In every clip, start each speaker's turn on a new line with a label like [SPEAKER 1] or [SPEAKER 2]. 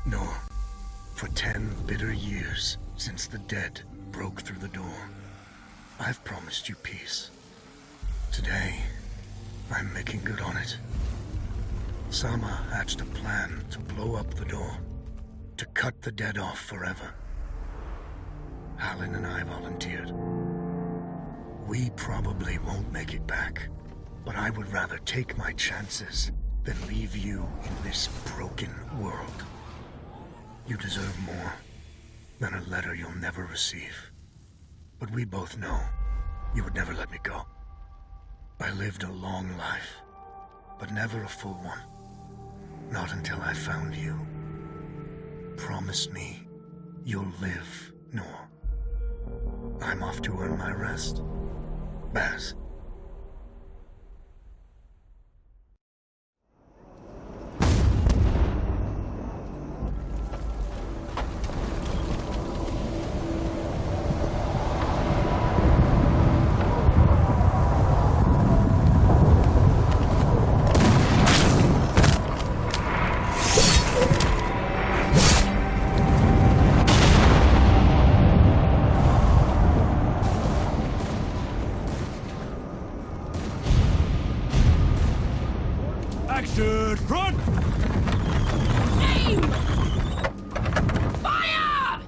[SPEAKER 1] No. For 10 bitter years since the dead broke through the door, I've promised you peace. Today, I'm making good on it. Sama hatched a plan to blow up the door, to cut the dead off forever. Hallen and I volunteered. We probably won't make it back, but I would rather take my chances than leave you in this broken world. You deserve more than a letter you'll never receive. But we both know you would never let me go. I lived a long life, but never a full one. Not until I found you. Promise me you'll live, Noor. I'm off to earn my rest. Baz.
[SPEAKER 2] Front!
[SPEAKER 3] Aim! Fire!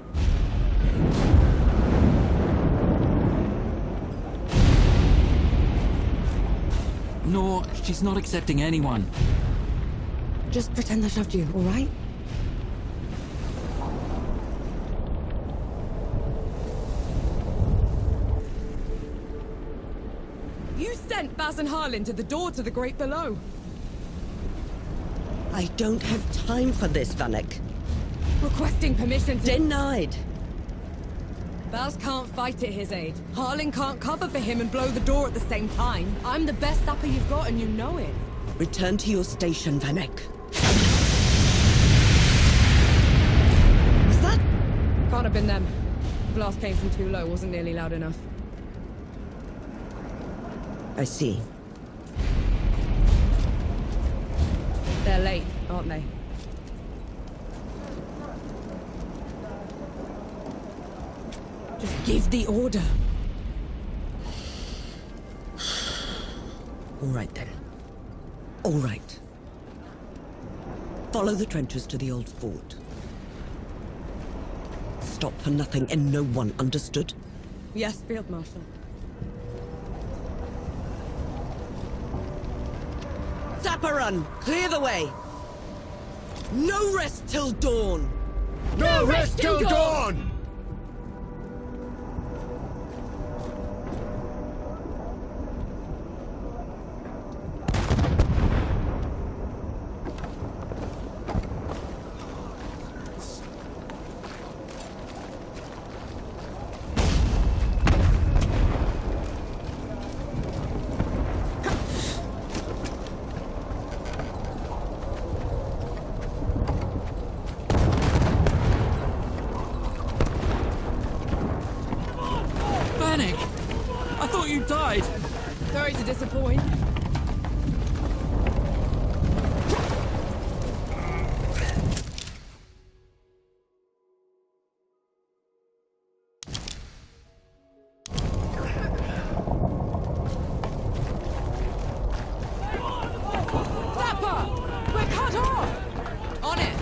[SPEAKER 4] No, she's not accepting anyone.
[SPEAKER 3] Just pretend I shoved you, all right? You sent Baz and Harlan to the door to the Great Below.
[SPEAKER 5] I don't have time for this, Vanek.
[SPEAKER 3] Requesting permission to...
[SPEAKER 5] Denied.
[SPEAKER 3] Baz can't fight at his age. Harlan can't cover for him and blow the door at the same time. I'm the best sapper you've got and you know it.
[SPEAKER 5] Return to your station, Vanek. Was that?
[SPEAKER 3] Can't have been them. The blast came from too low, wasn't nearly loud enough.
[SPEAKER 5] I see.
[SPEAKER 3] They're late, aren't they? Just give the order.
[SPEAKER 5] All right, then. All right. Follow the trenches to the old fort. Stop for nothing and no one, understood?
[SPEAKER 3] Yes, Field Marshal.
[SPEAKER 5] Sapperun, clear the way! No rest till dawn!
[SPEAKER 2] No rest till dawn!
[SPEAKER 3] Sorry to disappoint. Zappa! We're cut off! On it!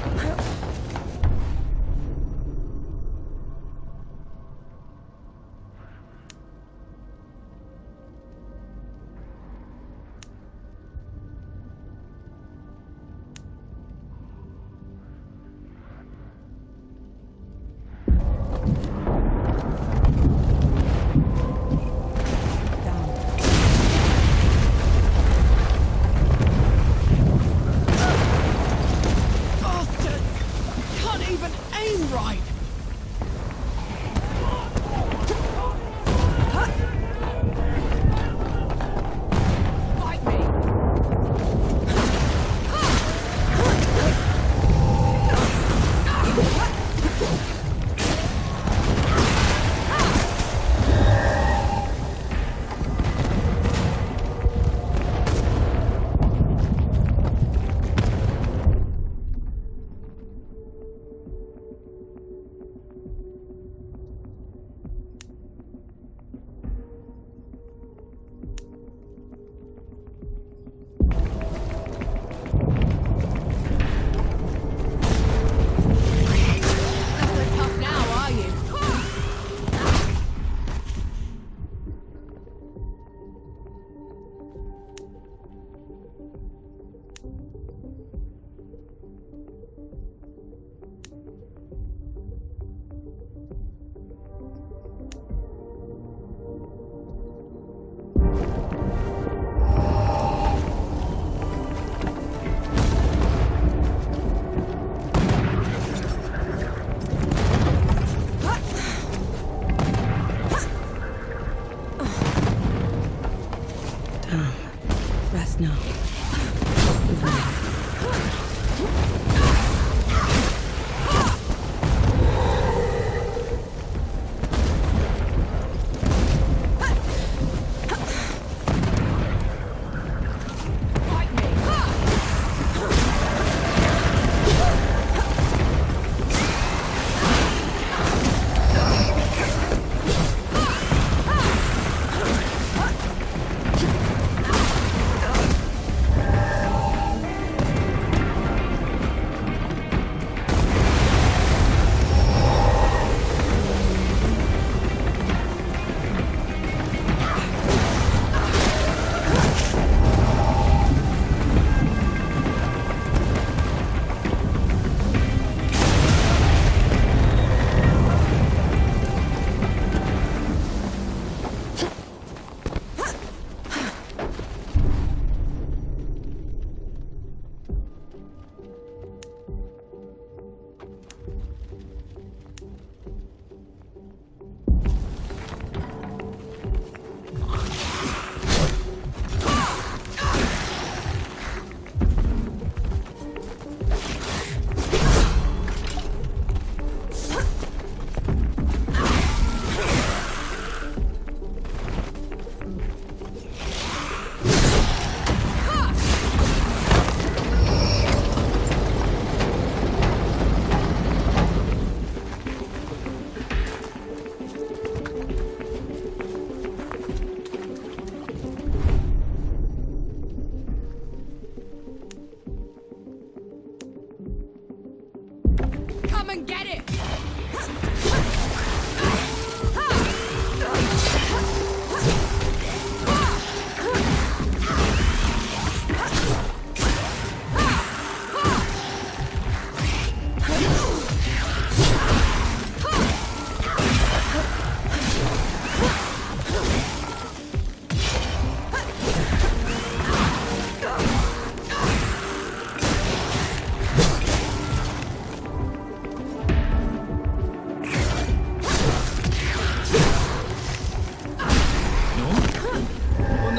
[SPEAKER 3] Come and get it!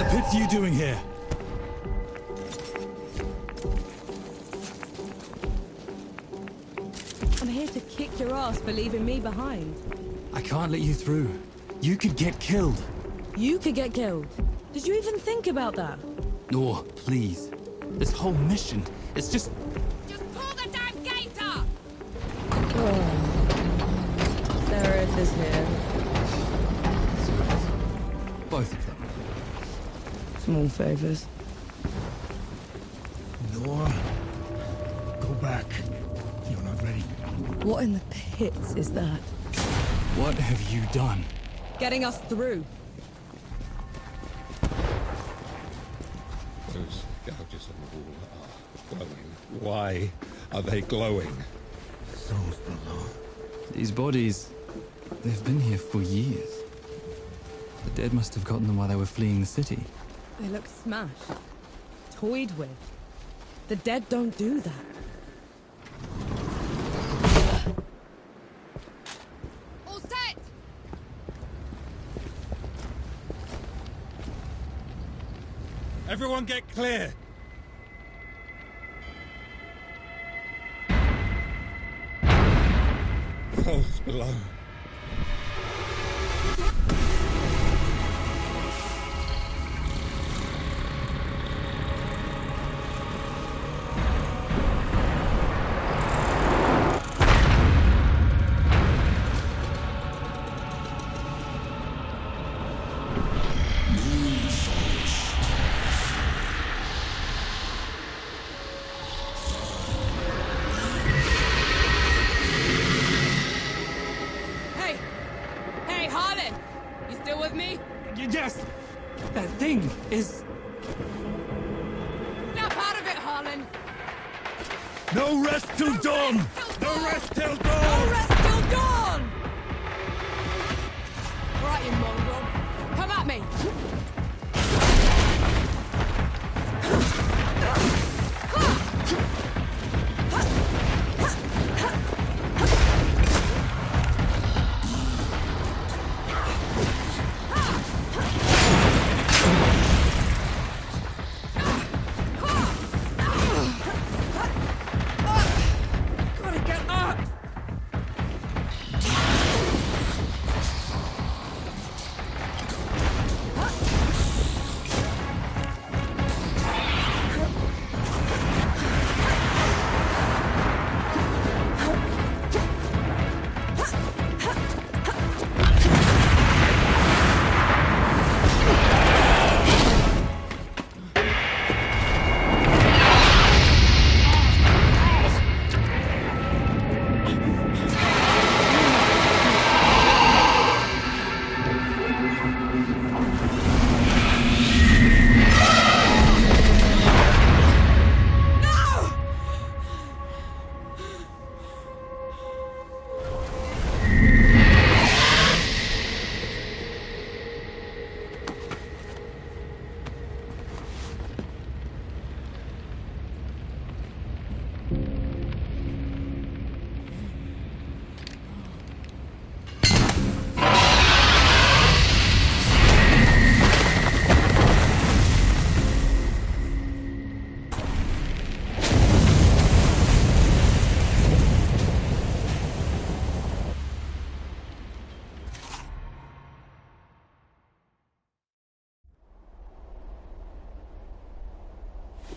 [SPEAKER 2] What are you doing here?
[SPEAKER 3] I'm here to kick your ass for leaving me behind.
[SPEAKER 4] I can't let you through. You could get killed.
[SPEAKER 3] You could get killed. Did you even think about that?
[SPEAKER 4] Oh, please. This whole mission, it's just...
[SPEAKER 3] Just pull the damn gate up! Oh. Seraph is here.
[SPEAKER 4] both of them.
[SPEAKER 3] Small favors.
[SPEAKER 1] Nora, go back. You're not ready.
[SPEAKER 3] What in the pits is that?
[SPEAKER 4] What have you done?
[SPEAKER 3] Getting us through.
[SPEAKER 2] Those gouges on the wall are glowing. Why are they glowing?
[SPEAKER 1] Souls below.
[SPEAKER 4] These bodies, they've been here for years. The dead must have gotten them while they were fleeing the city.
[SPEAKER 3] They look smashed. Toyed with. The dead don't do that. All set!
[SPEAKER 2] Everyone get clear! Souls below.
[SPEAKER 4] Yes! That thing is...
[SPEAKER 3] Snap out of it, Harlan!
[SPEAKER 2] No rest till dawn! No rest till dawn!
[SPEAKER 3] No rest till dawn! All right, you mongrel. Come at me!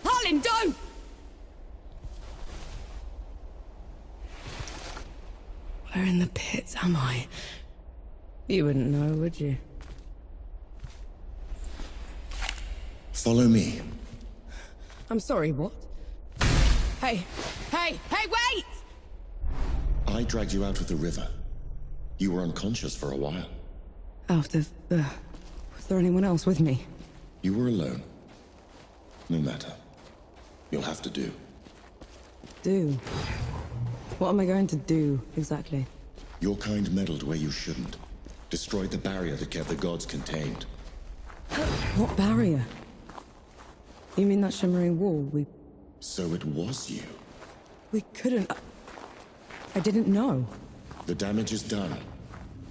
[SPEAKER 3] Harlan, don't! Where in the pits am I? You wouldn't know, would you?
[SPEAKER 1] Follow me.
[SPEAKER 3] I'm sorry, what? Hey, wait!
[SPEAKER 1] I
[SPEAKER 6] I dragged you out of the river, you were unconscious for a while.
[SPEAKER 3] Out of the... Was there anyone else with me?
[SPEAKER 6] You were alone. No matter. You'll have to do.
[SPEAKER 3] Do? What am I going to do, exactly?
[SPEAKER 6] Your kind meddled where you shouldn't. Destroyed the barrier that kept the gods contained.
[SPEAKER 3] What barrier? You mean that shimmering wall?
[SPEAKER 6] So it was you.
[SPEAKER 3] We couldn't... I didn't know.
[SPEAKER 6] The damage is done.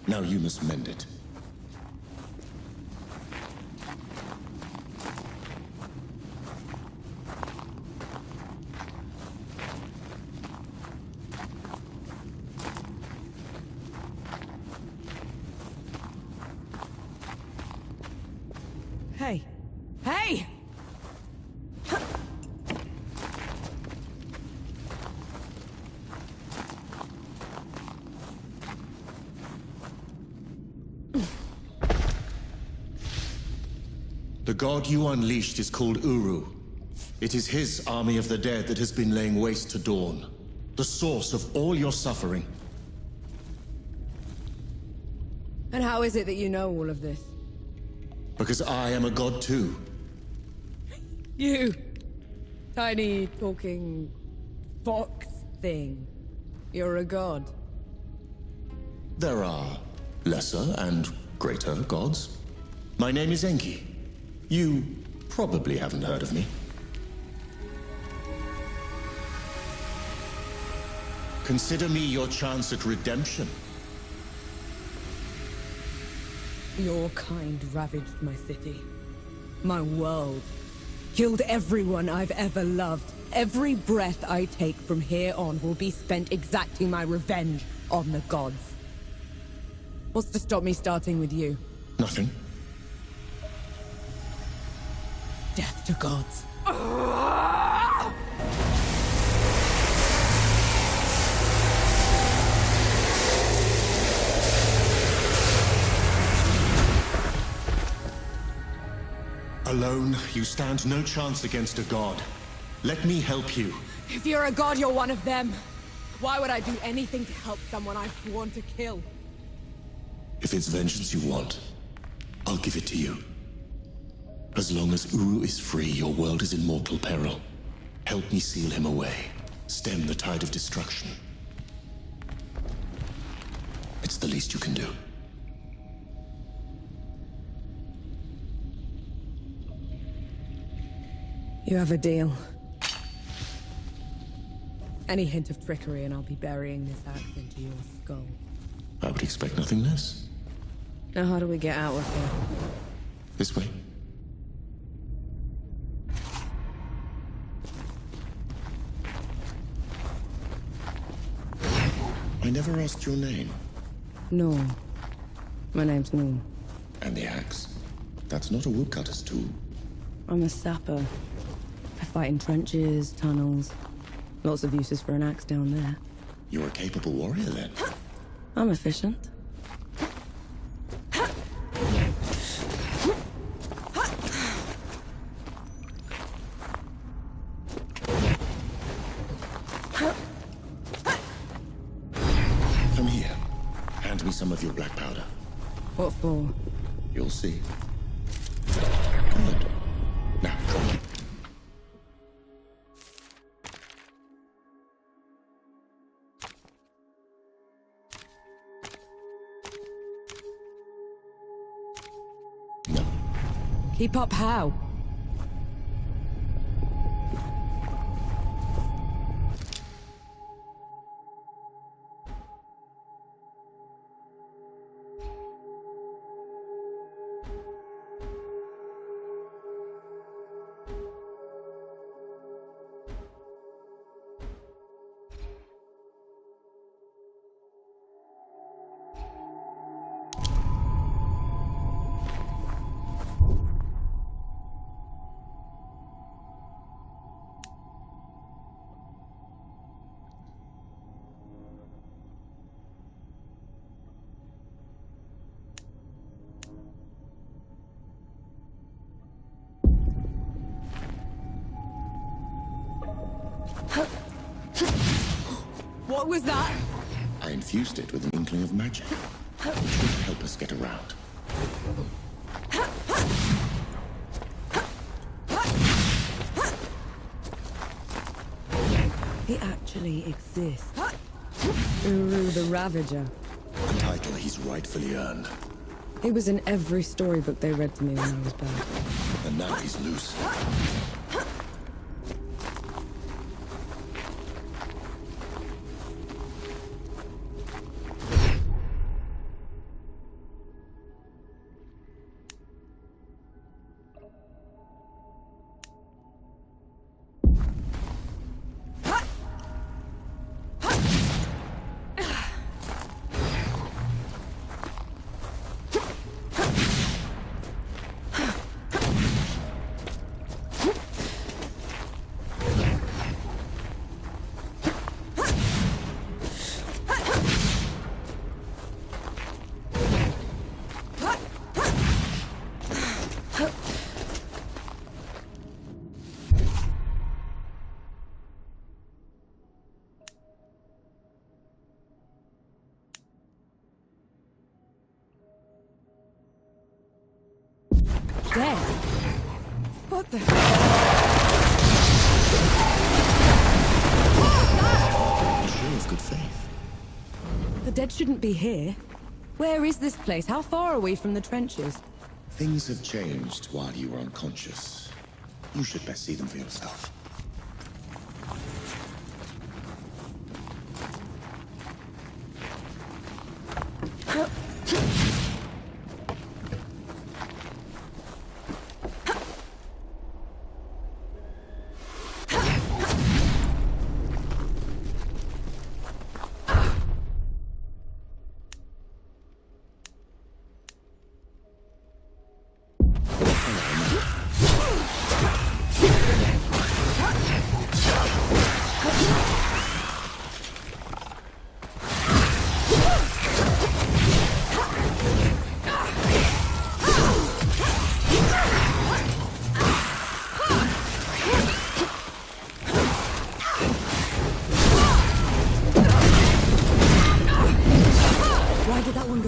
[SPEAKER 6] Now you must mend it.
[SPEAKER 3] Hey! Hey!
[SPEAKER 6] The god you unleashed is called Uru. It is his army of the dead that has been laying waste to Dawn. The source of all your suffering.
[SPEAKER 3] And how is it that you know all of this?
[SPEAKER 6] Because I am a god too.
[SPEAKER 3] You! Tiny, talking... fox thing. You're a god.
[SPEAKER 6] There are lesser and greater gods. My name is Enki. You probably haven't heard of me. Consider me your chance at redemption.
[SPEAKER 3] Your kind ravaged my city. My world. Killed everyone I've ever loved. Every breath I take from here on will be spent exacting my revenge on the gods. What's to stop me starting with you?
[SPEAKER 6] Nothing.
[SPEAKER 3] Death to gods.
[SPEAKER 6] Alone, you stand no chance against a god. Let me help you.
[SPEAKER 3] If you're a god, you're one of them. Why would I do anything to help someone I've sworn to kill?
[SPEAKER 6] If it's vengeance you want, I'll give it to you. As long as Uru is free, your world is in mortal peril. Help me seal him away. Stem the tide of destruction. It's the least you can do.
[SPEAKER 3] You have a deal. Any hint of trickery and I'll be burying this axe into your skull.
[SPEAKER 6] I would expect nothing less.
[SPEAKER 3] Now how do we get out of here?
[SPEAKER 6] This way. I never asked your name.
[SPEAKER 3] No. My name's Noor.
[SPEAKER 6] And the axe? That's not a woodcutter's tool.
[SPEAKER 3] I'm a sapper. I fight in trenches, tunnels. Lots of uses for an axe down there.
[SPEAKER 6] You're a capable warrior, then.
[SPEAKER 3] I'm efficient.
[SPEAKER 6] Come here. Hand me some of your black powder.
[SPEAKER 3] What for?
[SPEAKER 6] You'll see. Good. Now, drop it. No.
[SPEAKER 3] Keep up how? What was that?
[SPEAKER 6] I infused it with an inkling of magic. It should help us get around.
[SPEAKER 3] He actually exists. Uru the Ravager.
[SPEAKER 6] A title he's rightfully earned.
[SPEAKER 3] He was in every storybook they read to me when I was bad.
[SPEAKER 6] And now he's loose.
[SPEAKER 3] Dead? What the?
[SPEAKER 6] Show of good faith.
[SPEAKER 3] The dead shouldn't be here. Where is this place? How far are we from the trenches?
[SPEAKER 6] Things have changed while you were unconscious. You should best see them for yourself.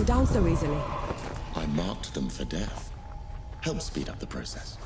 [SPEAKER 3] Down so easily.
[SPEAKER 6] I marked them for death. Help speed up the process.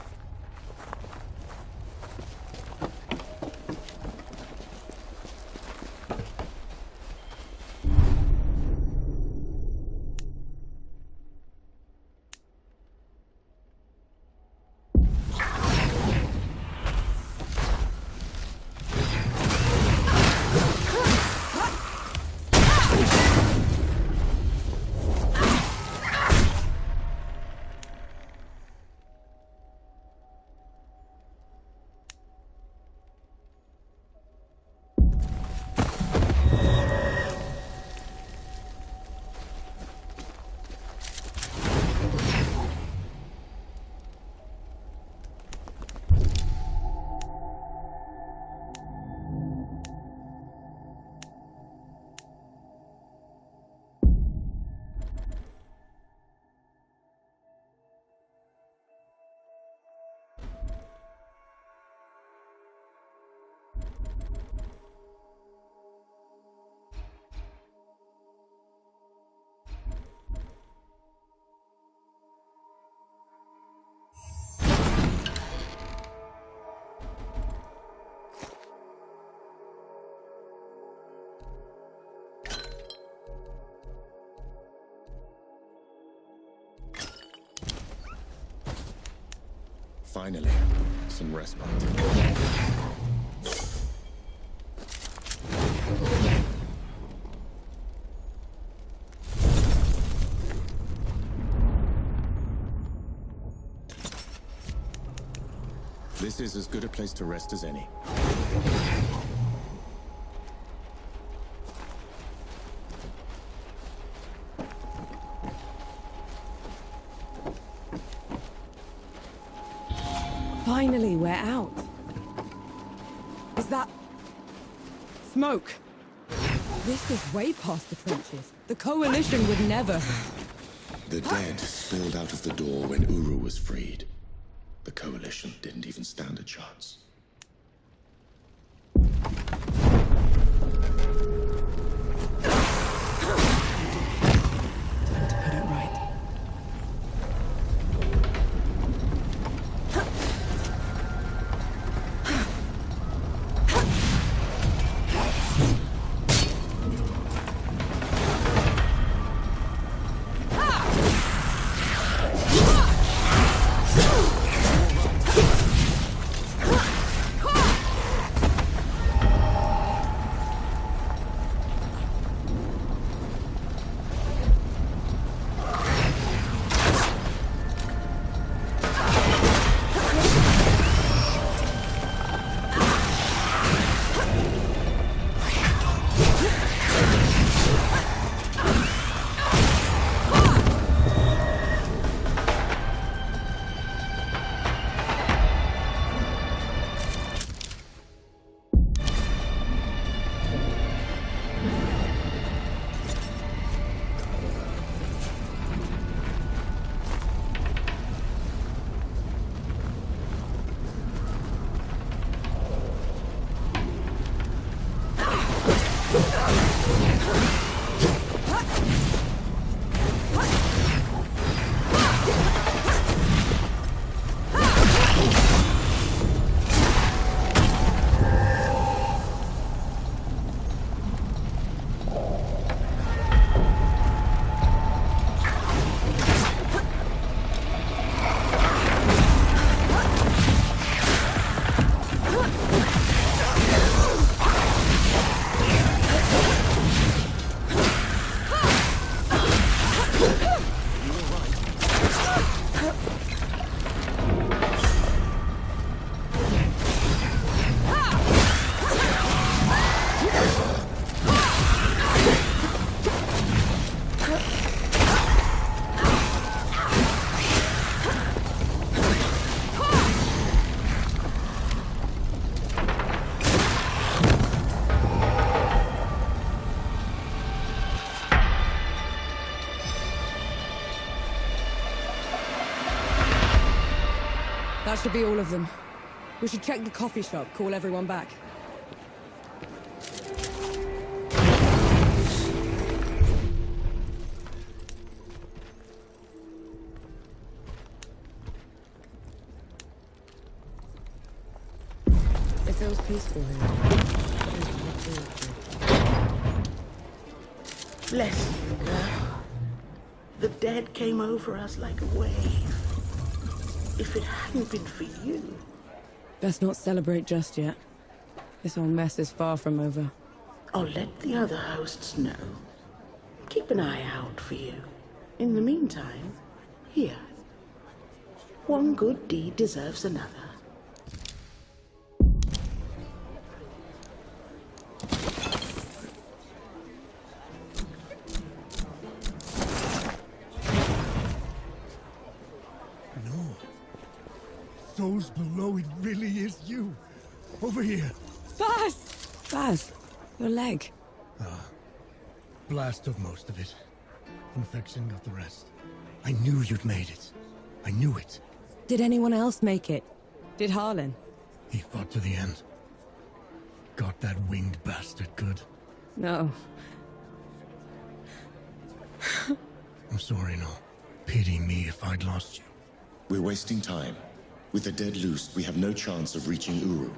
[SPEAKER 6] Finally, some respite. This is as good a place to rest as any.
[SPEAKER 3] Finally, we're out. Is that... smoke? This is way past the trenches. The Coalition would never...
[SPEAKER 6] The dead spilled out of the door when Uru was freed. The Coalition didn't even stand a chance.
[SPEAKER 3] That should be all of them. We should check the coffee shop, call everyone back. It feels peaceful here.
[SPEAKER 7] Bless you, girl. The dead came over us like a wave. If it hadn't been for you...
[SPEAKER 3] Best not celebrate just yet. This whole mess is far from over.
[SPEAKER 7] I'll let the other hosts know. Keep an eye out for you. In the meantime, here. One good deed deserves another.
[SPEAKER 1] Those below, it really is you. Over here.
[SPEAKER 3] Baz! Baz, your leg.
[SPEAKER 1] Blast took most of it. Infection got the rest. I knew you'd made it. I knew it.
[SPEAKER 3] Did anyone else make it? Did Harlan?
[SPEAKER 1] He fought to the end. Got that winged bastard good.
[SPEAKER 3] No.
[SPEAKER 1] I'm sorry, no. Pity me if I'd lost you.
[SPEAKER 6] We're wasting time. With the dead loose, we have no chance of reaching Uru.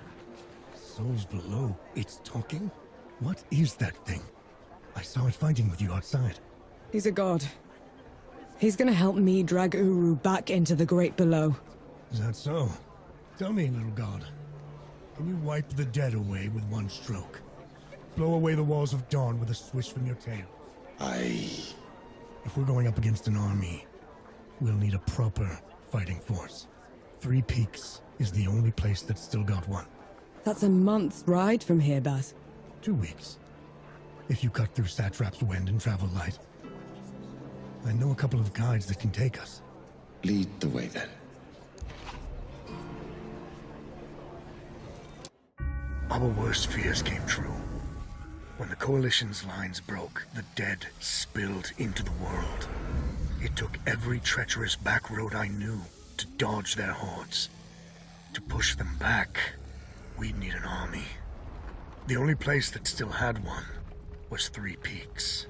[SPEAKER 1] Souls below, it's talking? What is that thing? I saw it fighting with you outside.
[SPEAKER 3] He's a god. He's gonna help me drag Uru back into the great below.
[SPEAKER 1] Is that so? Tell me, little god. Can you wipe the dead away with one stroke? Blow away the walls of dawn with a swish from your tail? If we're going up against an army, we'll need a proper fighting force. Three Peaks is the only place that's still got one.
[SPEAKER 3] That's a month's ride from here, Baz.
[SPEAKER 1] 2 weeks. If you cut through Satrap's wind and travel light. I know a couple of guides that can take us.
[SPEAKER 6] Lead the way, then.
[SPEAKER 1] Our worst fears came true. When the Coalition's lines broke, the dead spilled into the world. It took every treacherous back road I knew to dodge their hordes. To push them back, we'd need an army. The only place that still had one was Three Peaks.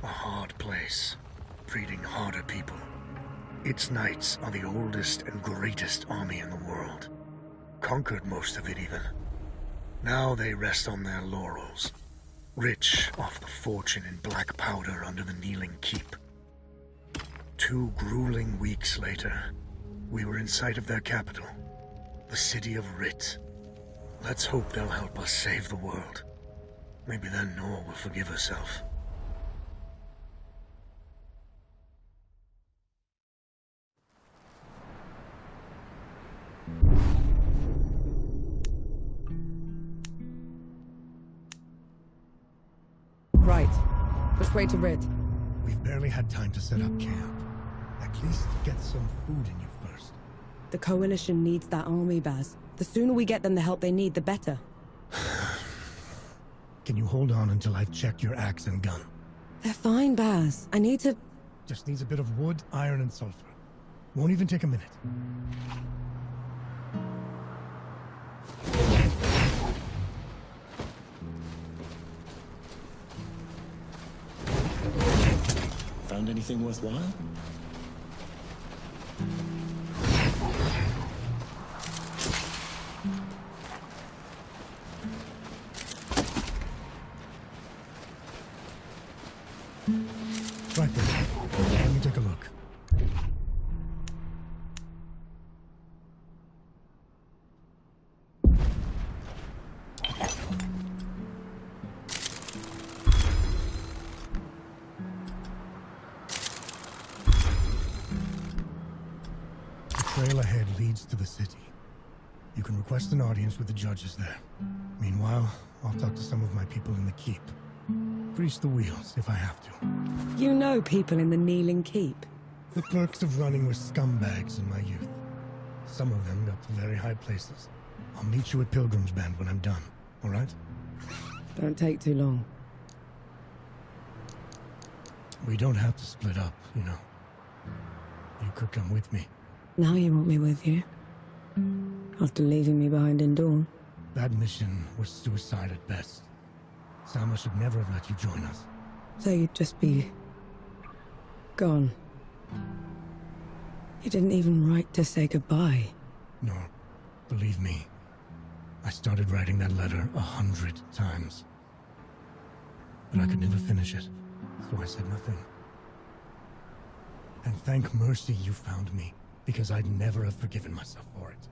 [SPEAKER 1] A hard place, breeding harder people. Its knights are the oldest and greatest army in the world. Conquered most of it even. Now they rest on their laurels, rich off the fortune in black powder under the Kneeling Keep. 2 grueling weeks later, we were in sight of their capital, the city of Rit. Let's hope they'll help us save the world. Maybe then Nor will forgive herself.
[SPEAKER 3] Right. Which way to Rid?
[SPEAKER 1] We've barely had time to set up camp. At least get some food in you first.
[SPEAKER 3] The Coalition needs that army, Baz. The sooner we get them the help they need, the better.
[SPEAKER 1] Can you hold on until I've checked your axe and gun?
[SPEAKER 3] They're fine, Baz. I need to...
[SPEAKER 1] Just needs a bit of wood, iron, and sulfur. Won't even take a minute.
[SPEAKER 6] Found anything worthwhile?
[SPEAKER 1] Right there. Let me take a look. The trail ahead leads to the city. You can request an audience with the judges there. Meanwhile, I'll talk to some of my people in the keep. Grease the wheels if I have to.
[SPEAKER 3] You know people in the Kneeling Keep.
[SPEAKER 1] The perks of running with scumbags in my youth. Some of them got to very high places. I'll meet you at Pilgrim's Bend when I'm done, all right?
[SPEAKER 3] Don't take too long.
[SPEAKER 1] We don't have to split up, you know. You could come with me.
[SPEAKER 3] Now you want me with you? After leaving me behind in Dawn.
[SPEAKER 1] That mission was suicide at best. Sama should never have let you join us.
[SPEAKER 3] So you'd just be... gone. You didn't even write to say goodbye.
[SPEAKER 1] No, believe me. I started writing that letter 100 times. But I could never finish it, so I said nothing. And thank mercy you found me, because I'd never have forgiven myself for it.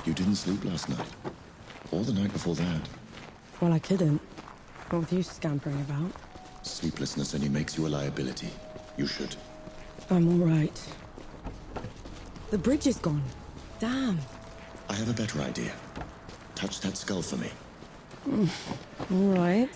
[SPEAKER 6] You didn't sleep last night? Or the night before that?
[SPEAKER 3] Well, I couldn't. What with you scampering about?
[SPEAKER 6] Sleeplessness only makes you a liability. You should.
[SPEAKER 3] I'm all right. The bridge is gone. Damn.
[SPEAKER 6] I have a better idea. Touch that skull for me.
[SPEAKER 3] All right.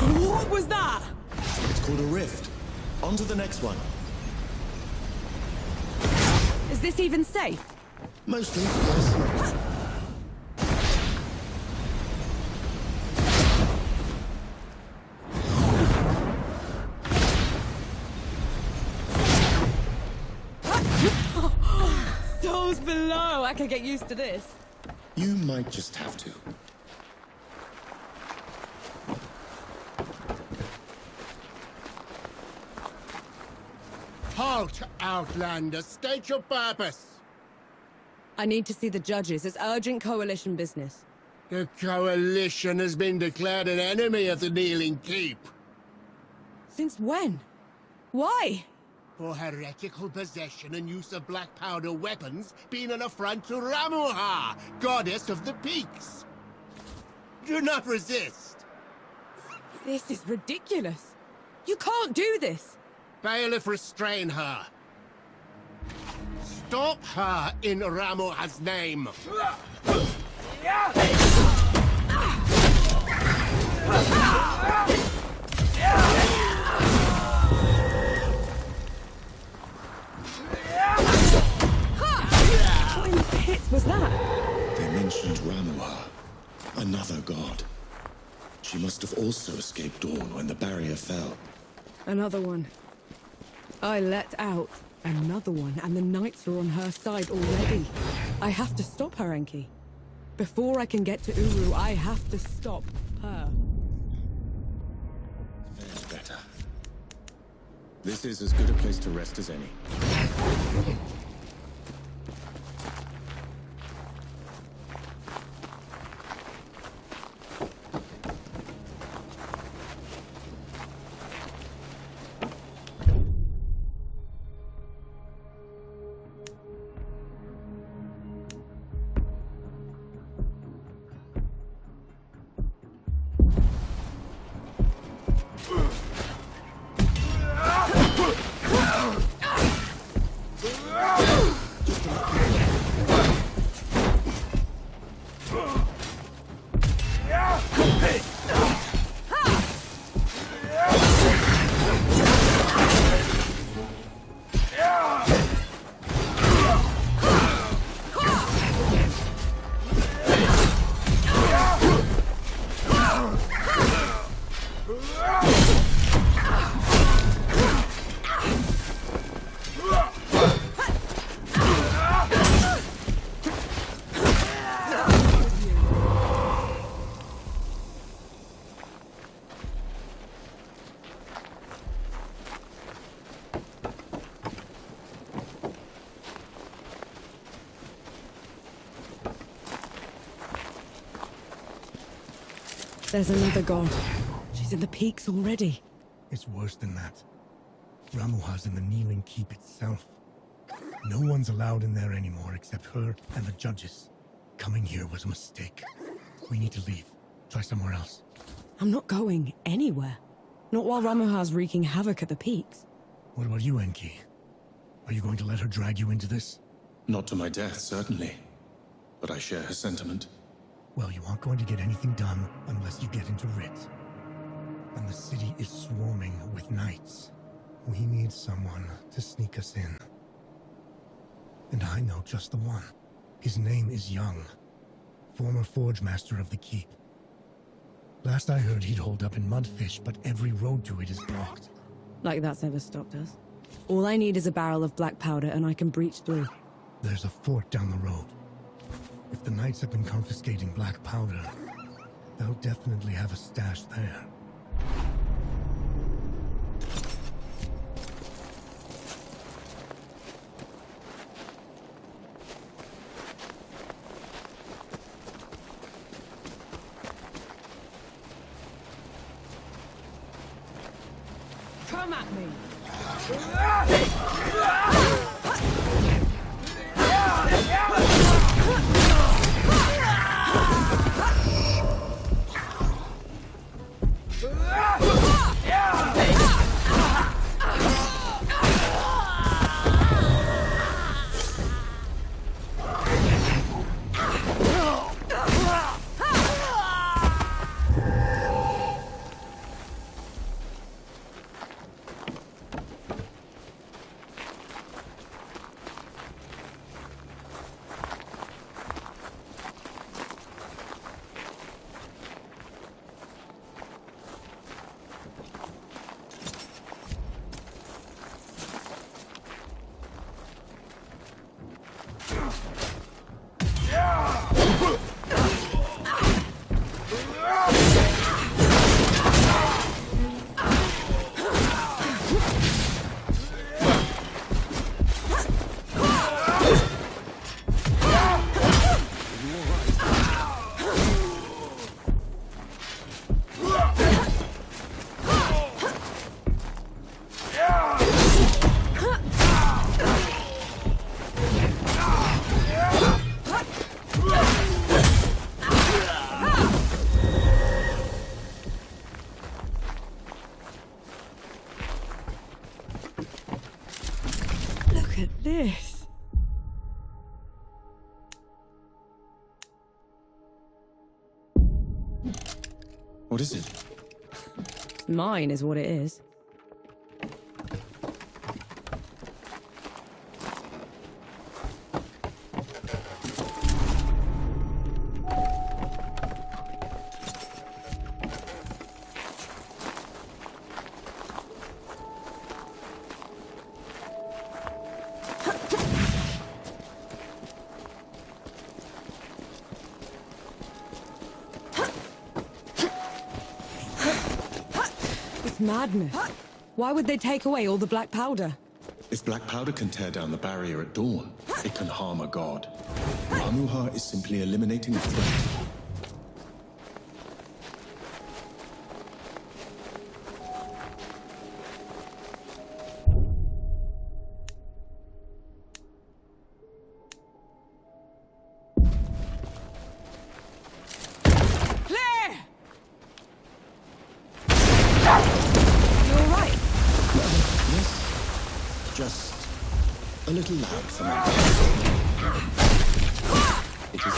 [SPEAKER 3] What was that?
[SPEAKER 6] It's called a rift. On to the next one.
[SPEAKER 3] Is this even safe?
[SPEAKER 6] Mostly, yes.
[SPEAKER 3] Those below! I can get used to this.
[SPEAKER 6] You might just have to.
[SPEAKER 8] Halt, Outlander. State your purpose.
[SPEAKER 3] I need to see the judges. It's urgent coalition business.
[SPEAKER 8] The Coalition has been declared an enemy of the Kneeling Keep.
[SPEAKER 3] Since when? Why?
[SPEAKER 8] For heretical possession and use of black powder weapons being an affront to Ramuha, goddess of the peaks. Do not resist.
[SPEAKER 3] This is ridiculous. You can't do this.
[SPEAKER 8] Bailiff, restrain her. Stop her in Ramuha's name.
[SPEAKER 3] What in the pits was that?
[SPEAKER 6] They mentioned Ramuha, another god. She must have also escaped Dawn when the barrier fell.
[SPEAKER 3] Another one. I let out another one, and the knights are on her side already. I have to stop her, Enki. Before I can get to Uru, I have to stop her.
[SPEAKER 6] Fares better. This is as good a place to rest as any.
[SPEAKER 3] There's another god. She's in the peaks already.
[SPEAKER 1] It's worse than that. Ramuha's in the Kneeling Keep itself. No one's allowed in there anymore except her and the judges. Coming here was a mistake. We need to leave. Try somewhere else.
[SPEAKER 3] I'm not going anywhere. Not while Ramuha's wreaking havoc at the peaks.
[SPEAKER 1] What about you, Enki? Are you going to let her drag you into this?
[SPEAKER 6] Not to my death, certainly. but I share her sentiment.
[SPEAKER 1] Well, you aren't going to get anything done unless you get into Rit. And the city is swarming with knights. We need someone to sneak us in. And I know just the one. His name is Young, former Forge Master of the Keep. Last I heard, he'd hold up in Mudfish, but every road to it is blocked.
[SPEAKER 3] Like that's ever stopped us. All I need is a barrel of black powder and I can breach through.
[SPEAKER 1] There's a fort down the road. If the knights have been confiscating black powder, they'll definitely have a stash there.
[SPEAKER 3] Come at me! This.
[SPEAKER 6] What is it?
[SPEAKER 3] Mine is what it is. Madness. Why would they take away all the black powder?
[SPEAKER 6] If black powder can tear down the barrier at dawn, it can harm a god. Ramuha is simply eliminating a threat. A little loud for me. It is...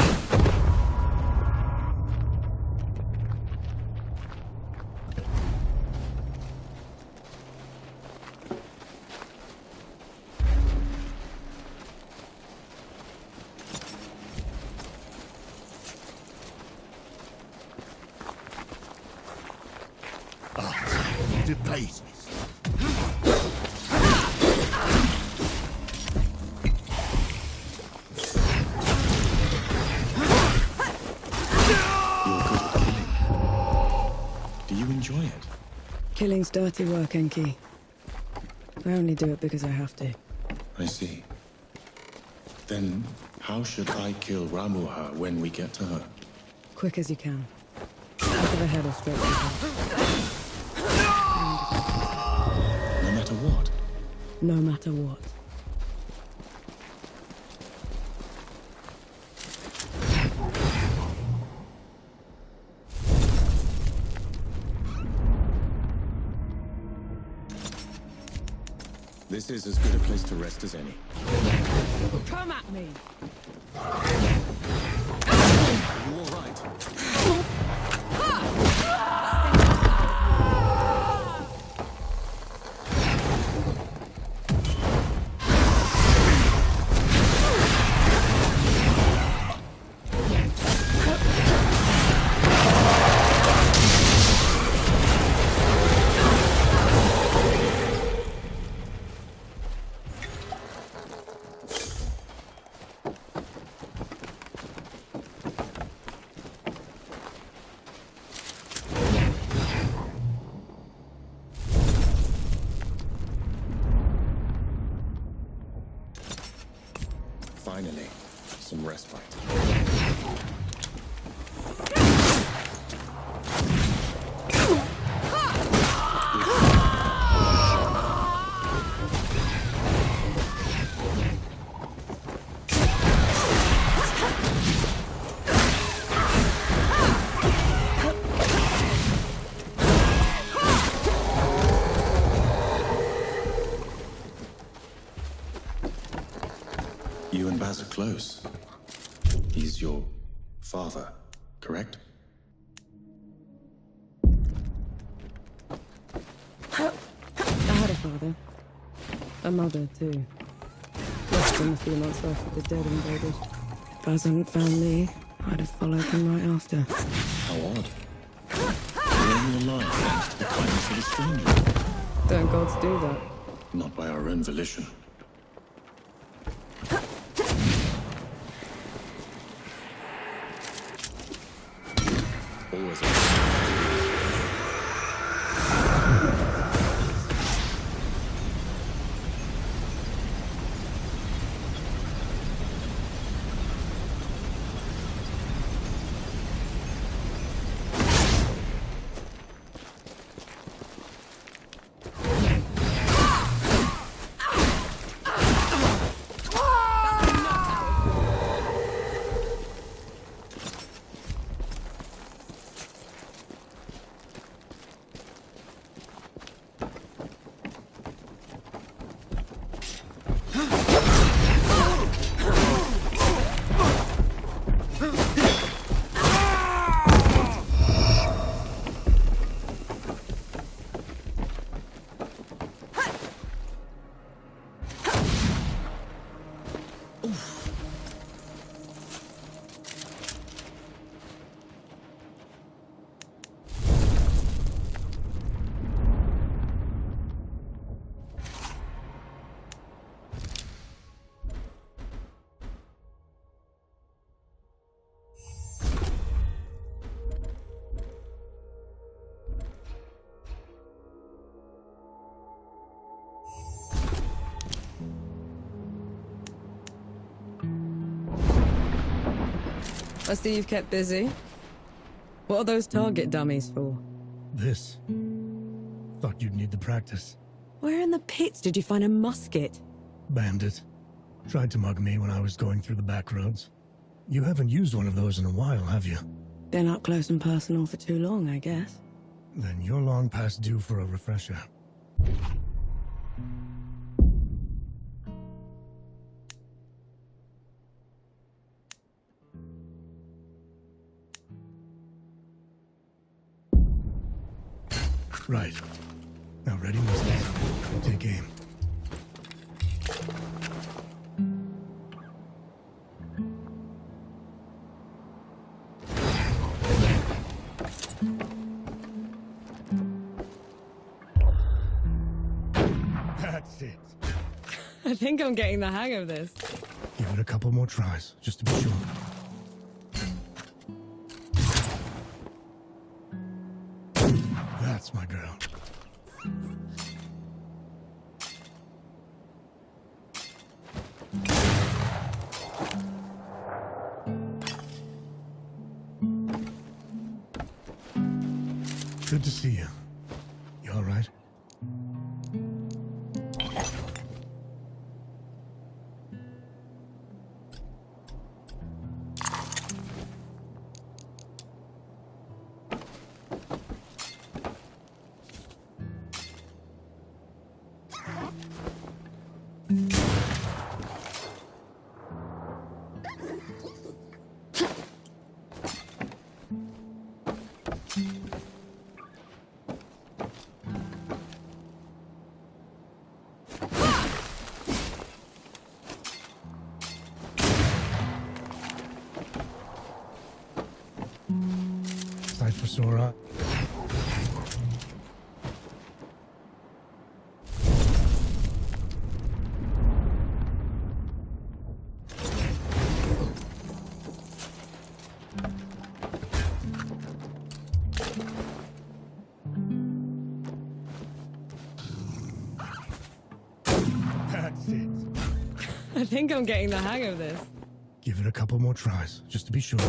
[SPEAKER 8] To pieces.
[SPEAKER 3] Killing's dirty work, Enki. I only do it because I have to.
[SPEAKER 6] I see. Then how should I kill Ramuha when we get to her?
[SPEAKER 3] Quick as you can. Out of the head or straight to the head.
[SPEAKER 6] No matter what?
[SPEAKER 3] No matter what.
[SPEAKER 6] This is as good a place to rest as any.
[SPEAKER 3] Come at me!
[SPEAKER 6] Finally, some respite. You and Baz are close. He's your father, correct?
[SPEAKER 3] I had a father. A mother, too. Lost him a few months after the dead invaded. If Baz hadn't found me, I'd have followed him right after.
[SPEAKER 6] How odd. We're only alive thanks to the kindness of a stranger.
[SPEAKER 3] Don't gods do that?
[SPEAKER 6] Not by our own volition. Always.
[SPEAKER 3] I see you've kept busy. What are those target dummies for?
[SPEAKER 1] This. Thought you'd need the practice.
[SPEAKER 3] Where in the pits did you find a musket?
[SPEAKER 1] Bandit. Tried to mug me when I was going through the back roads. You haven't used one of those in a while, have you?
[SPEAKER 3] Been up close and personal for too long, I guess.
[SPEAKER 1] Then you're long past due for a refresher. Right. Now ready, missiles. Take aim. That's it.
[SPEAKER 3] I think I'm getting the hang of this.
[SPEAKER 1] Give it a couple more tries, just to be sure. That's my girl. Good to see you. You all right? Sight for Sora. That's it.
[SPEAKER 3] I think I'm getting the hang of this.
[SPEAKER 1] Give it a couple more tries, just to be sure.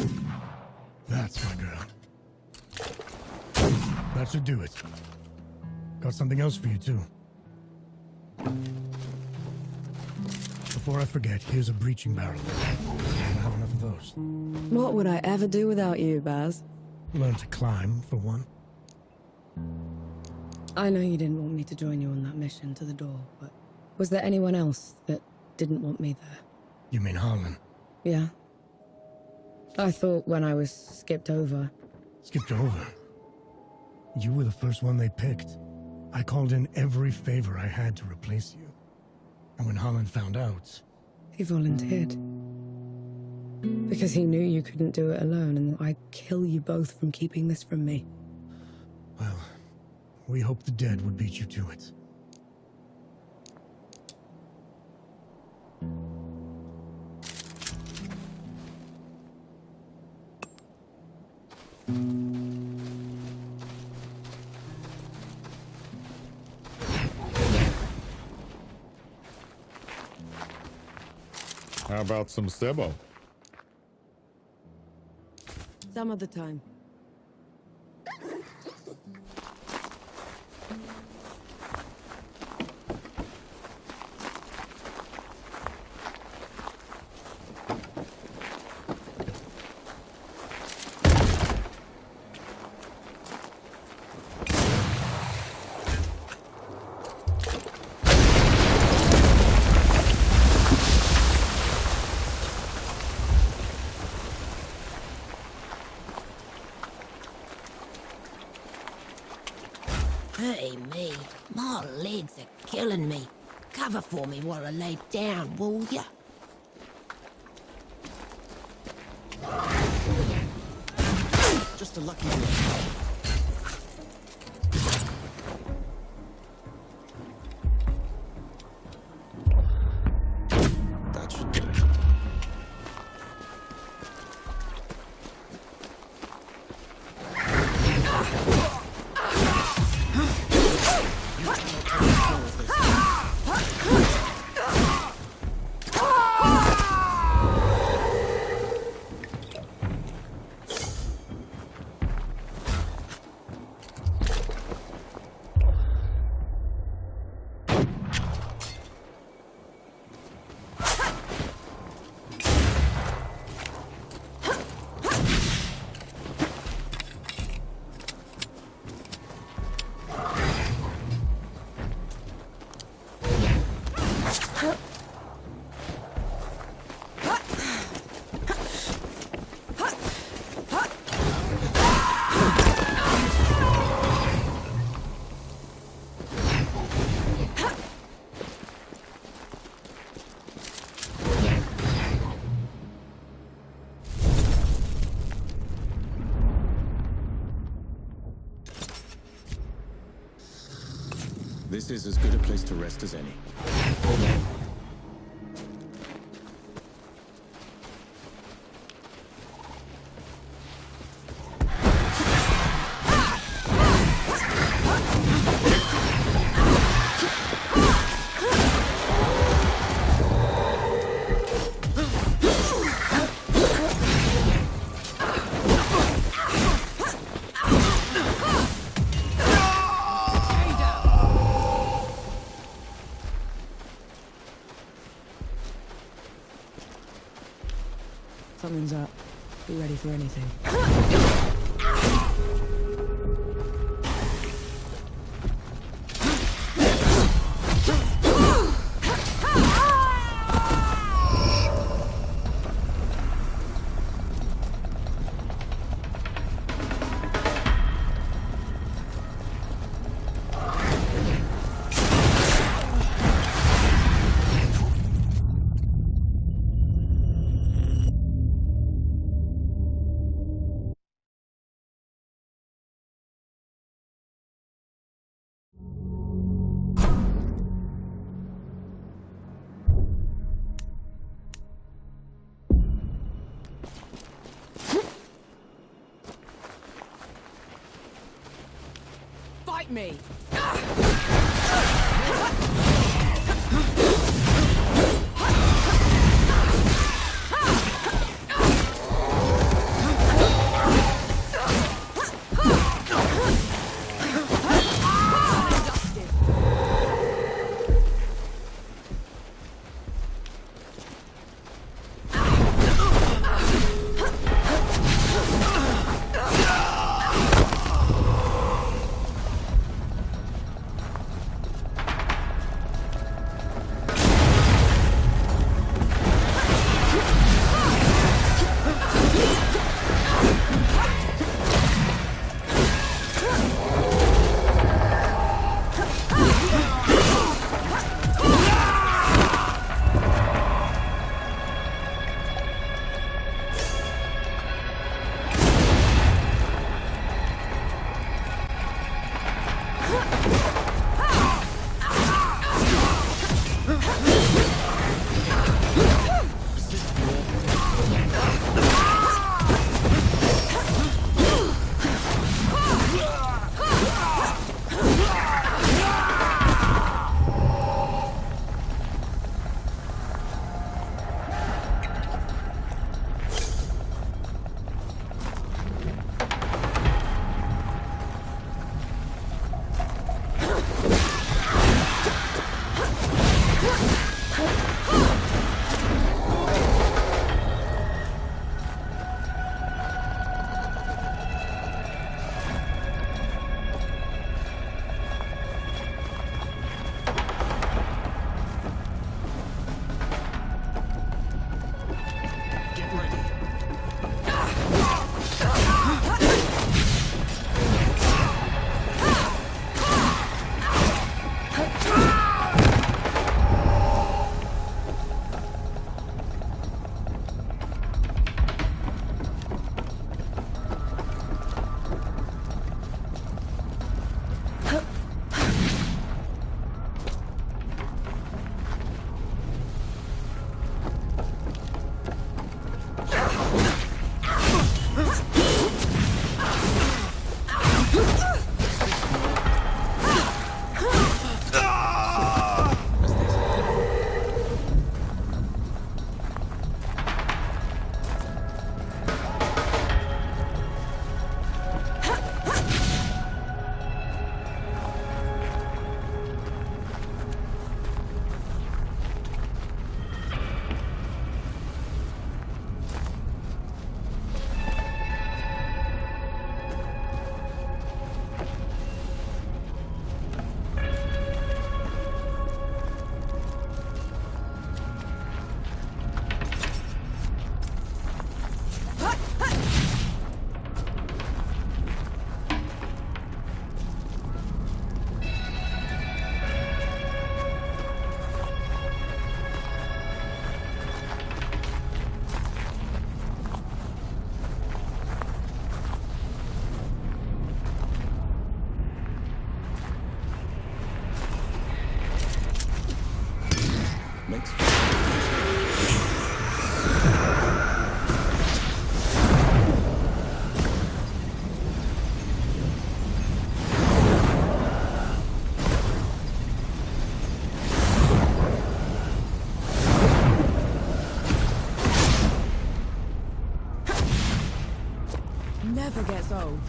[SPEAKER 1] That's my girl. That should do it. Got something else for you, too. Before I forget, here's a breaching barrel. I don't have enough of those.
[SPEAKER 3] What would I ever do without you, Baz?
[SPEAKER 1] Learn to climb, for one.
[SPEAKER 3] I know you didn't want me to join you on that mission to the door, but was there anyone else that didn't want me there?
[SPEAKER 1] You mean Harlan?
[SPEAKER 3] Yeah. I thought when I was skipped over.
[SPEAKER 1] Skipped over? You were the first one they picked. I called in every favor I had to replace you. And when Harlan found out...
[SPEAKER 3] He volunteered. Because he knew you couldn't do it alone, and that I'd kill you both from keeping this from me.
[SPEAKER 1] Well, we hoped the dead would beat you to it.
[SPEAKER 2] How about some Sebo?
[SPEAKER 3] Some other time.
[SPEAKER 9] Hey, me. My legs are killing me. Cover for me while I lay down, will ya?
[SPEAKER 5] Just a lucky one.
[SPEAKER 6] That should do it. This is as good a place to rest as any.
[SPEAKER 3] Something's up. Be ready for anything. Fight me!
[SPEAKER 2] Makes
[SPEAKER 3] Never gets old.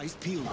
[SPEAKER 5] Eyes peeled.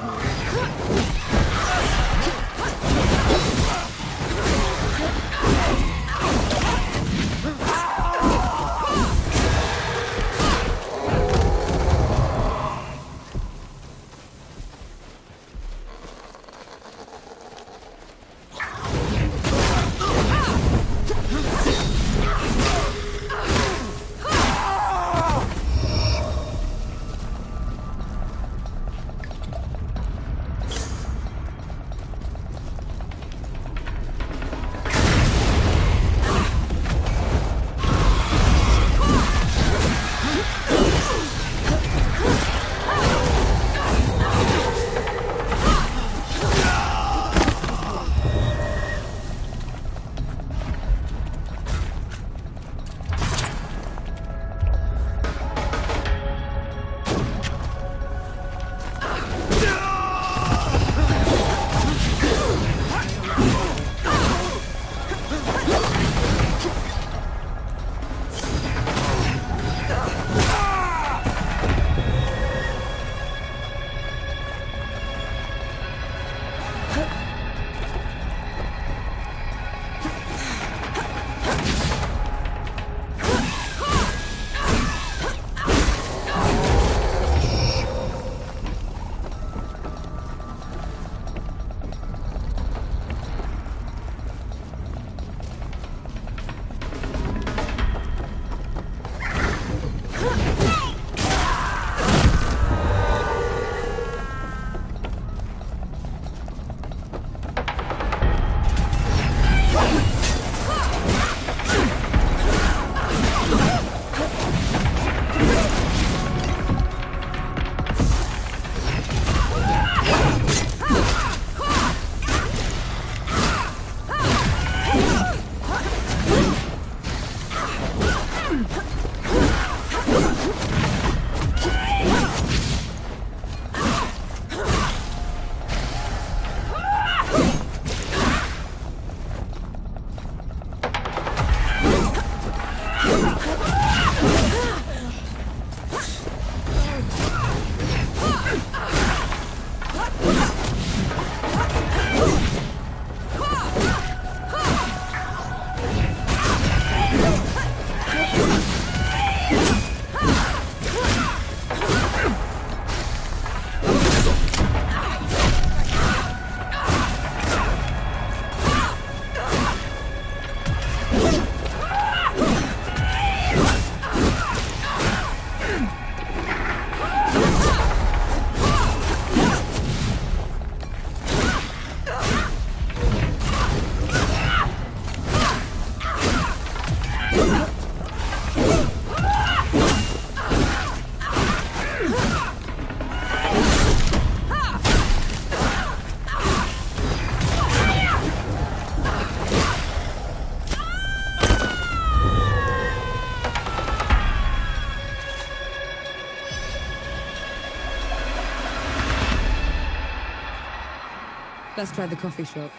[SPEAKER 3] Let's try the coffee shop.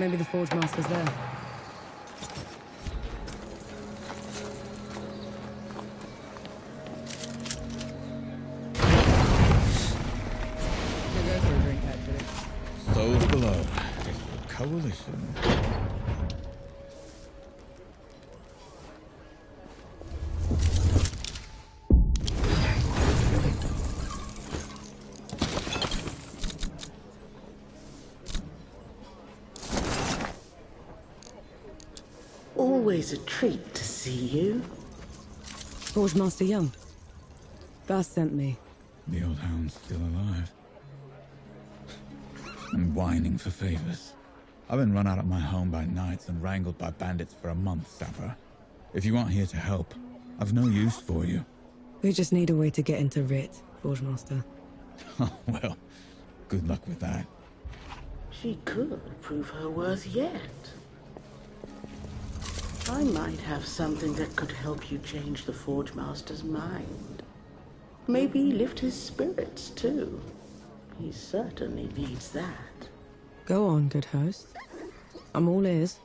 [SPEAKER 3] Maybe the Forge Master's there. We'll go for a drink, actually.
[SPEAKER 2] Souls below. Coalition.
[SPEAKER 7] Always a treat to see you.
[SPEAKER 3] Forge Master Young. Gus sent me.
[SPEAKER 2] The old hound's still alive. And whining for favors. I've been run out of my home by nights and wrangled by bandits for a month, Sapper. If you aren't here to help, I've no use for you.
[SPEAKER 3] We just need a way to get into Writ, Forge Master.
[SPEAKER 2] Oh, well, good luck with that.
[SPEAKER 7] She could prove her worth yet. I might have something that could help you change the Forge Master's mind. Maybe lift his spirits, too. He certainly needs that.
[SPEAKER 3] Go on, good host. I'm all ears.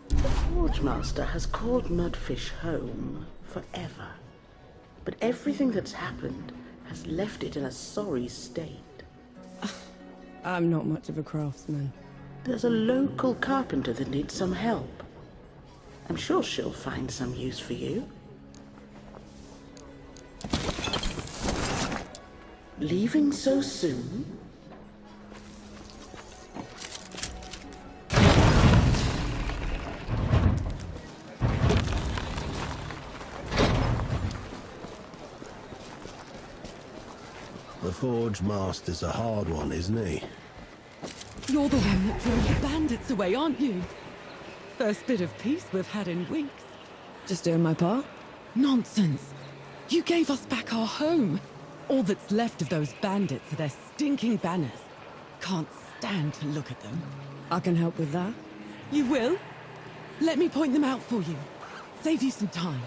[SPEAKER 7] The Forge Master has called Mudfish home forever. But everything that's happened has left it in a sorry state.
[SPEAKER 3] I'm not much of a craftsman.
[SPEAKER 7] There's a local carpenter that needs some help. I'm sure she'll find some use for you. Leaving so soon?
[SPEAKER 8] The Forge Master's a hard one, isn't he?
[SPEAKER 10] You're the one that drove the bandits away, aren't you? First bit of peace we've had in weeks.
[SPEAKER 3] Just doing my part?
[SPEAKER 10] Nonsense. You gave us back our home. All that's left of those bandits are their stinking banners. Can't stand to look at them.
[SPEAKER 3] I can help with that.
[SPEAKER 10] You will? Let me point them out for you. Save you some time.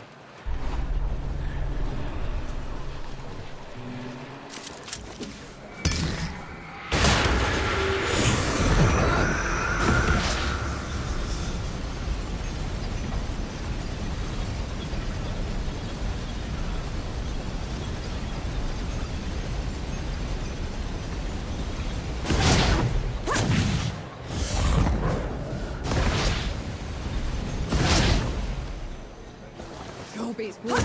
[SPEAKER 3] Beats water.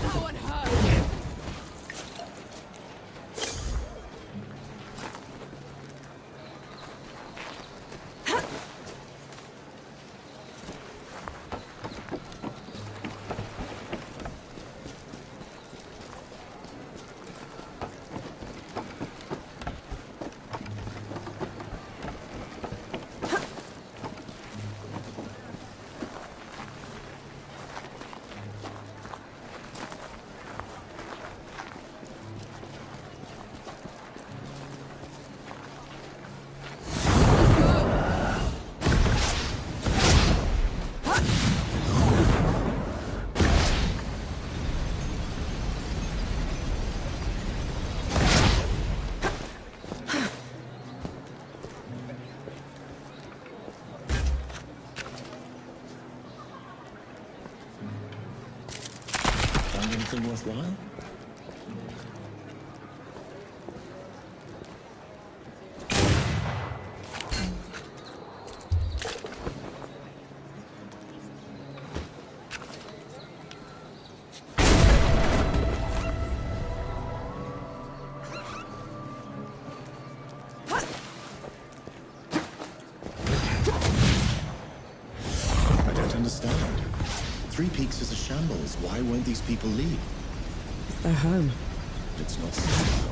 [SPEAKER 3] That one hurt.
[SPEAKER 6] Anything worthwhile? I don't understand. Three Peaks is a shambles. Why won't these people leave?
[SPEAKER 3] It's their home.
[SPEAKER 6] It's not safe.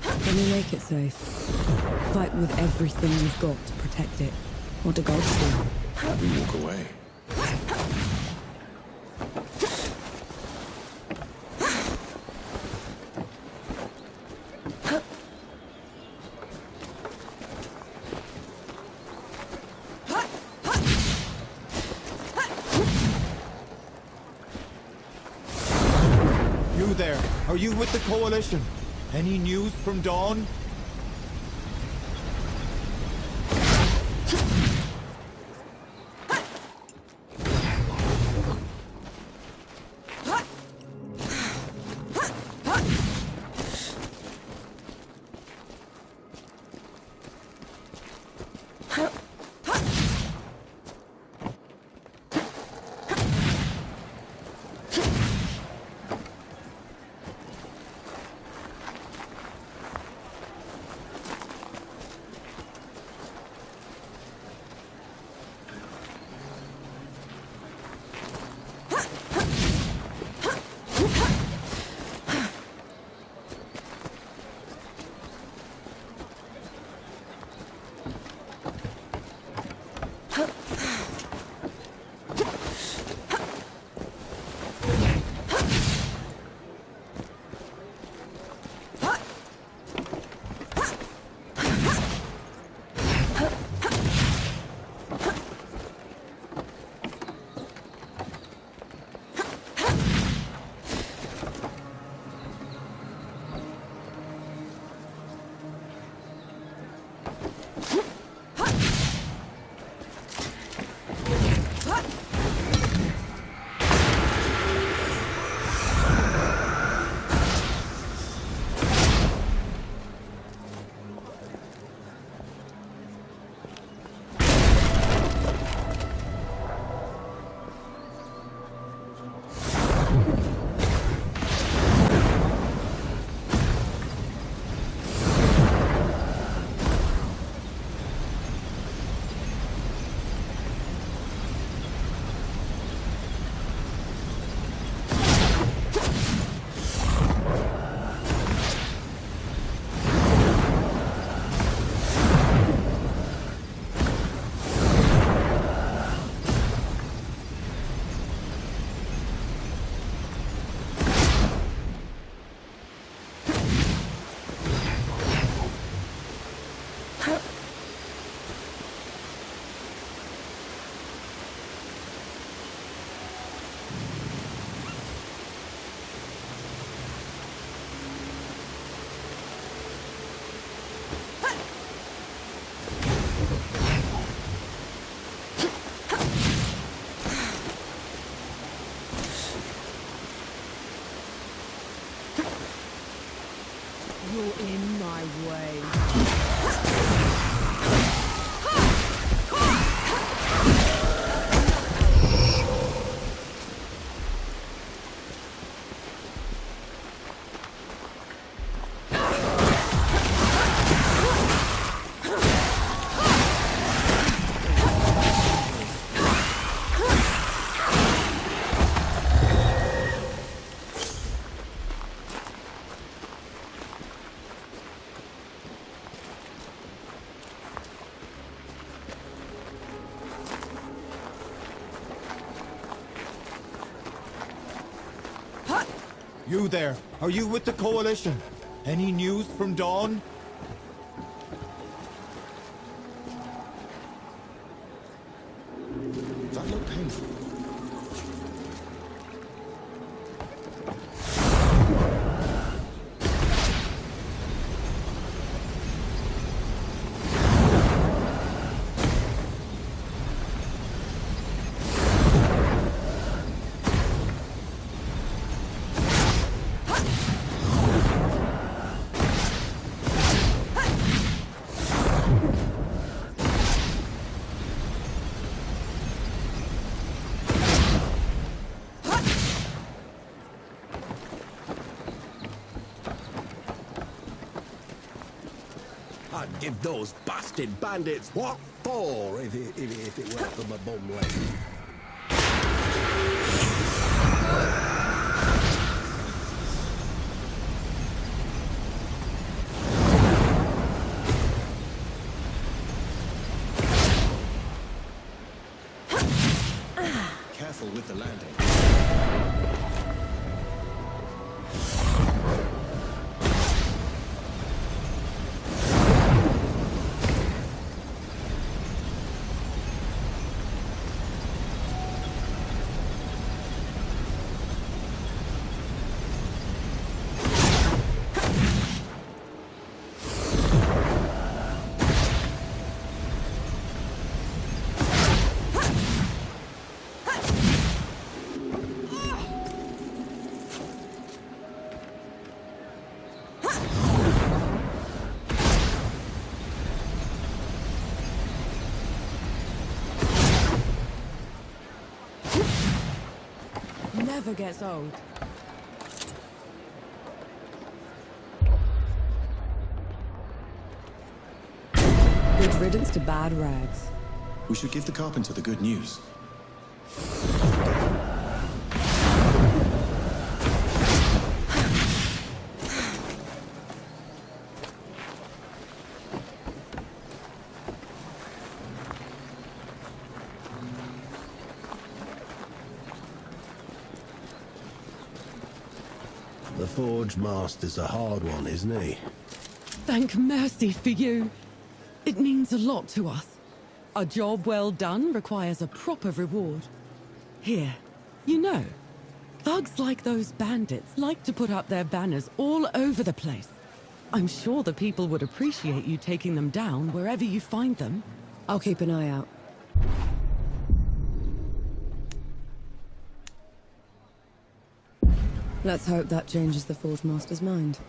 [SPEAKER 3] Let me make it safe. Fight with everything you've got to protect it. What do gods do?
[SPEAKER 6] We walk away.
[SPEAKER 2] You there, are you with the Coalition? Any news from Dawn?
[SPEAKER 3] You're in my way.
[SPEAKER 2] You there, are you with the Coalition? Any news from Dawn?
[SPEAKER 5] That looked painful.
[SPEAKER 8] I'd give those bastard bandits what for if it weren't for my bum leg.
[SPEAKER 5] Careful with the landing.
[SPEAKER 3] never gets old. Good riddance to bad rags.
[SPEAKER 6] We should give the carpenter the good news.
[SPEAKER 8] The Forge Master's a hard one, isn't he?
[SPEAKER 10] Thank mercy for you. It means a lot to us. A job well done requires a proper reward. Here, you know, thugs like those bandits like to put up their banners all over the place. I'm sure the people would appreciate you taking them down wherever you find them.
[SPEAKER 3] I'll keep an eye out. Let's hope that changes the Forge Master's mind.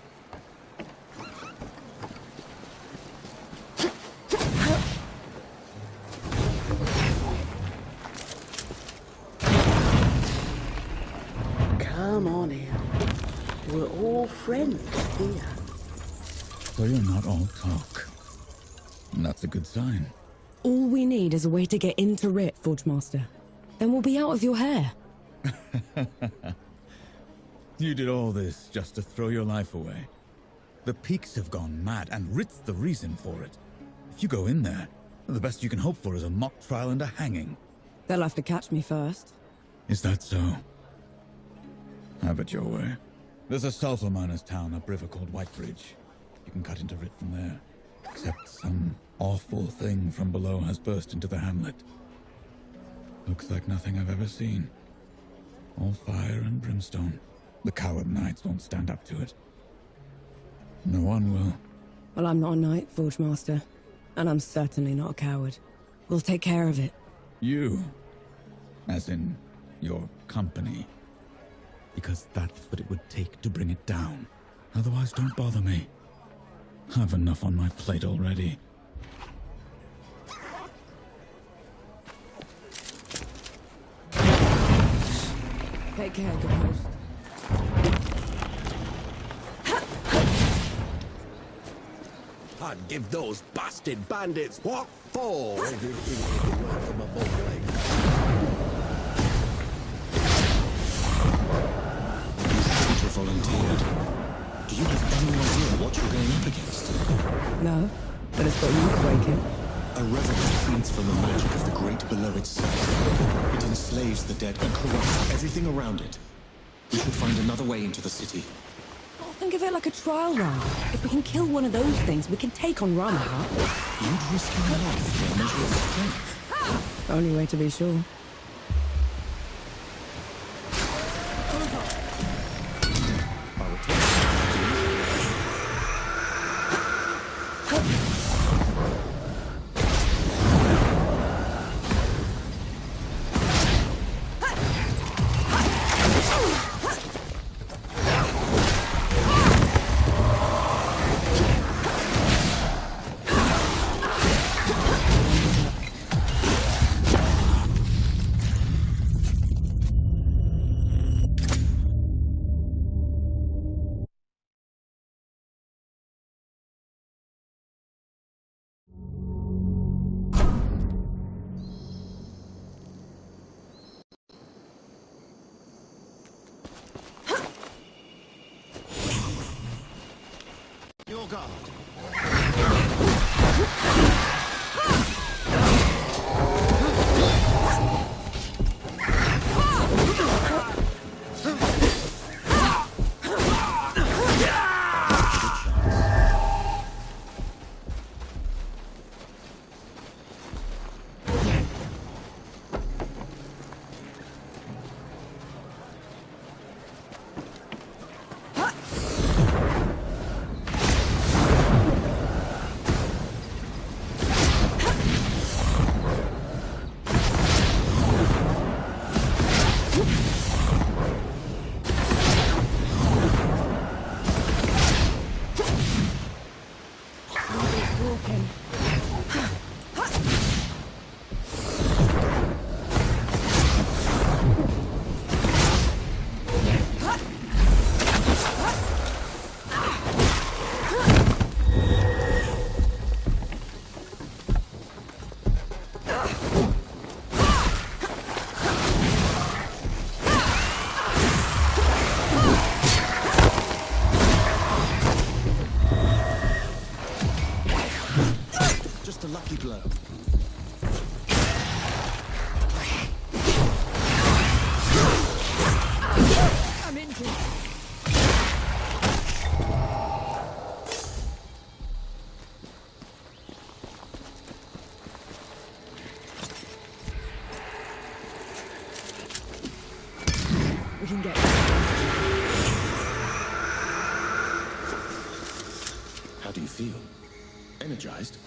[SPEAKER 7] Come on in. We're all friends here.
[SPEAKER 2] So you're not all talk. And that's a good sign.
[SPEAKER 3] All we need is a way to get into Rit, Forge Master. Then we'll be out of your hair.
[SPEAKER 2] You did all this just to throw your life away. The Peaks have gone mad, and Rit's the reason for it. If you go in there, the best you can hope for is a mock trial and a hanging.
[SPEAKER 3] They'll have to catch me first.
[SPEAKER 2] Is that so? Have it your way. There's a sulfur miner's town upriver called Whitebridge. You can cut into Rit from there. Except some awful thing from below has burst into the hamlet. Looks like nothing I've ever seen. All fire and brimstone. The coward knights won't stand up to it. No one will.
[SPEAKER 3] Well, I'm not a knight, Forge Master. And I'm certainly not a coward. We'll take care of it.
[SPEAKER 2] You? As in, your company? Because that's what it would take to bring it down. Otherwise, don't bother me. I've enough on my plate already.
[SPEAKER 3] Take care, good host.
[SPEAKER 8] I'd give those bastard bandits what for?
[SPEAKER 6] Volunteered. Do you have any idea what you're going up against?
[SPEAKER 3] No, but it's got you quaking.
[SPEAKER 6] A revenant feeds from the magic of the great below itself. It enslaves the dead and corrupts everything around it. We should find another way into the city.
[SPEAKER 3] Oh, think of it like a trial run. If we can kill one of those things, we can take on Ramaha.
[SPEAKER 6] You'd risk your life for a measure of strength.
[SPEAKER 3] Only way to be sure.
[SPEAKER 8] Your guard.
[SPEAKER 5] just a lucky blow.
[SPEAKER 3] I'm injured. We can get.
[SPEAKER 6] How do you feel? Energized?